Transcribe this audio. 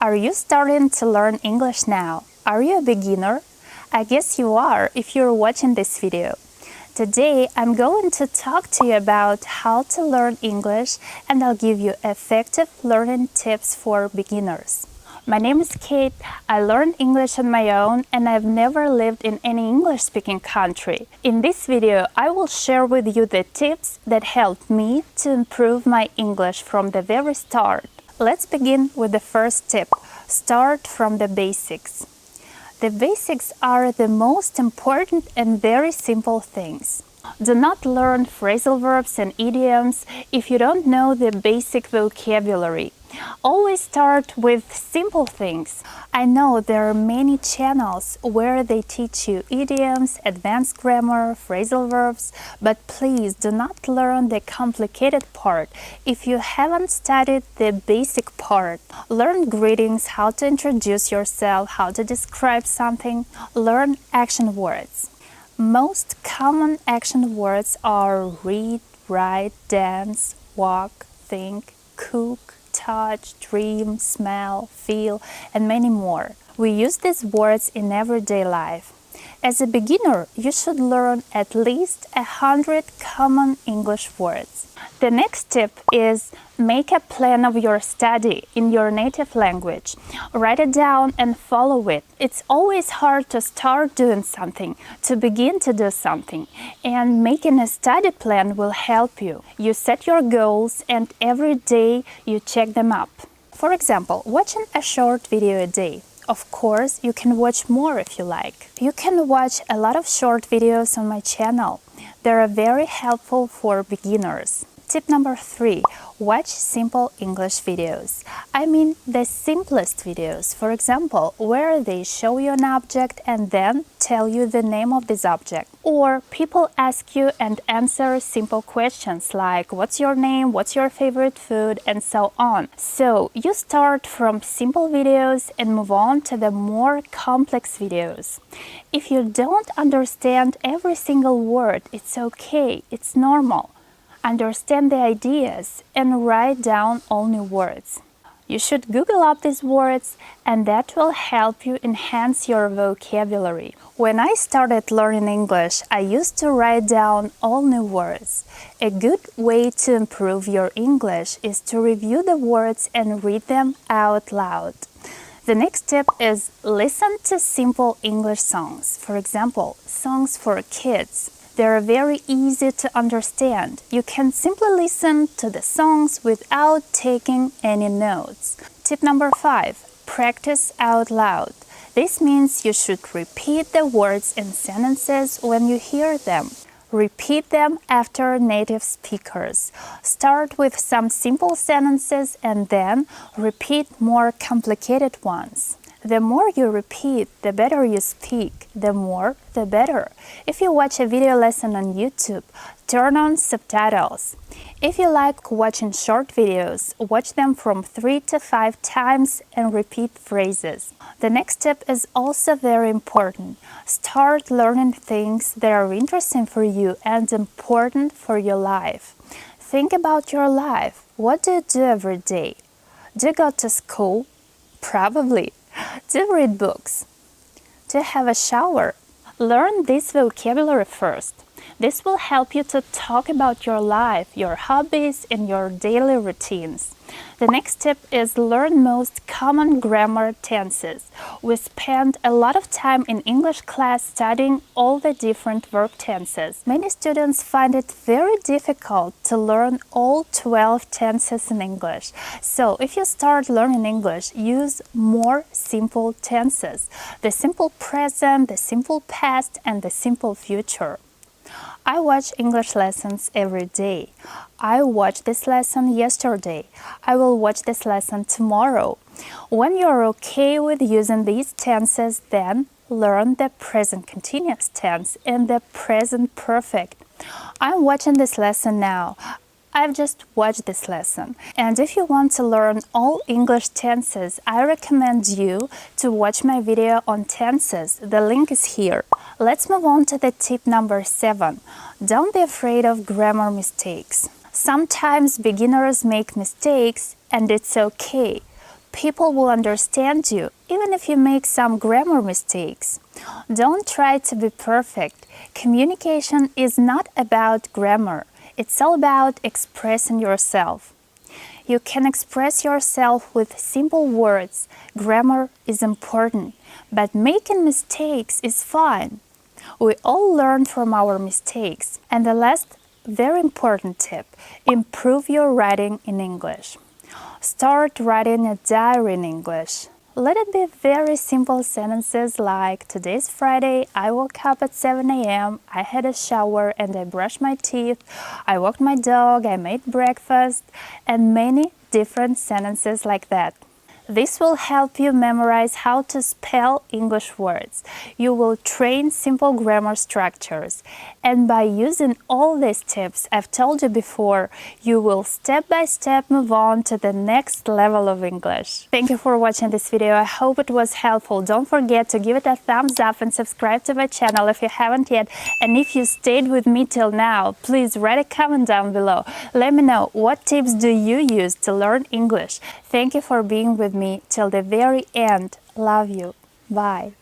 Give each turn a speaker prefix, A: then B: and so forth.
A: Are you starting to learn English now? Are you a beginner? I guess you are if you're watching this video. Today I'm going to talk to you about how to learn English, and I'll give you effective learning tips for beginners. My name is Kate. I learned English on my own and I've never lived in any English-speaking country. In this video, I will share with you the tips that helped me to improve my English from the very start. Let's begin with the first tip. Start from the basics. The basics are the most important and very simple things. Do not learn phrasal verbs and idioms if you don't know the basic vocabulary. Always start with simple things. I know there are many channels where they teach you idioms, advanced grammar, phrasal verbs, but please do not learn the complicated part if you haven't studied the basic part. Learn greetings, how to introduce yourself, how to describe something. Learn action words. Most common action words are read, write, dance, walk, think, cook, touch, dream, smell, feel, and many more. We use these words in everyday life. As a beginner, you should learn at least 100 common English words. The next tip is make a plan of your study in your native language. Write it down and follow it. It's always hard to start doing something, to begin to do something, and making a study plan will help you. You set your goals and every day you check them up. For example, watching a short video a day. Of course, you can watch more if you like. You can watch a lot of short videos on my channel. They are very helpful for beginners. Tip number 3. Watch simple English videos. I mean the simplest videos. For example, where they show you an object and then tell you the name of this object. Or people ask you and answer simple questions like what's your name, what's your favorite food, and so on. So you start from simple videos and move on to the more complex videos. If you don't understand every single word, it's okay, it's normal. Understand the ideas and write down all new words. You should Google up these words, and that will help you enhance your vocabulary. When I started learning English, I used to write down all new words. A good way to improve your English is to review the words and read them out loud. The next tip is listen to simple English songs. For example, songs for kids. They are very easy to understand. You can simply listen to the songs without taking any notes. Tip number 5. Practice out loud. This means you should repeat the words in sentences when you hear them. Repeat them after native speakers. Start with some simple sentences and then repeat more complicated ones. The more you repeat, the better you speak. The more, the better. If you watch a video lesson on YouTube, turn on subtitles. If you like watching short videos, watch them from 3 to 5 times and repeat phrases. The next tip is also very important. Start learning things that are interesting for you and important for your life. Think about your life. What do you do every day? Do you go to school? Probably. Do you read books? Do you have a shower? Learn this vocabulary first. This will help you to talk about your life, your hobbies, and your daily routines. The next tip is learn most common grammar tenses. We spend a lot of time in English class studying all the different verb tenses. Many students find it very difficult to learn all 12 tenses in English. So if you start learning English, use more simple tenses. The simple present, the simple past, and the simple future. I watch English lessons every day. I watched this lesson yesterday. I will watch this lesson tomorrow. When you're okay with using these tenses, then learn the present continuous tense and the present perfect. I'm watching this lesson now. I've just watched this lesson. And if you want to learn all English tenses, I recommend you to watch my video on tenses. The link is here. Let's move on to the tip number 7. Don't be afraid of grammar mistakes. Sometimes beginners make mistakes and it's okay. People will understand you, even if you make some grammar mistakes. Don't try to be perfect. Communication is not about grammar. It's all about expressing yourself. You can express yourself with simple words. Grammar is important, but making mistakes is fine. We all learn from our mistakes. And the last very important tip, improve your writing in English. Start writing a diary in English. Let it be very simple sentences like, today's Friday, I woke up at 7 a.m., I had a shower and I brushed my teeth, I walked my dog, I made breakfast, and many different sentences like that. This will help you memorize how to spell English words. You will train simple grammar structures. And by using all these tips I've told you before, you will step by step move on to the next level of English. Thank you for watching this video. I hope it was helpful. Don't forget to give it a thumbs up and subscribe to my channel if you haven't yet. And if you stayed with me till now, please write a comment down below. Let me know, what tips do you use to learn English? Thank you for being with me till the very end. Love you. Bye.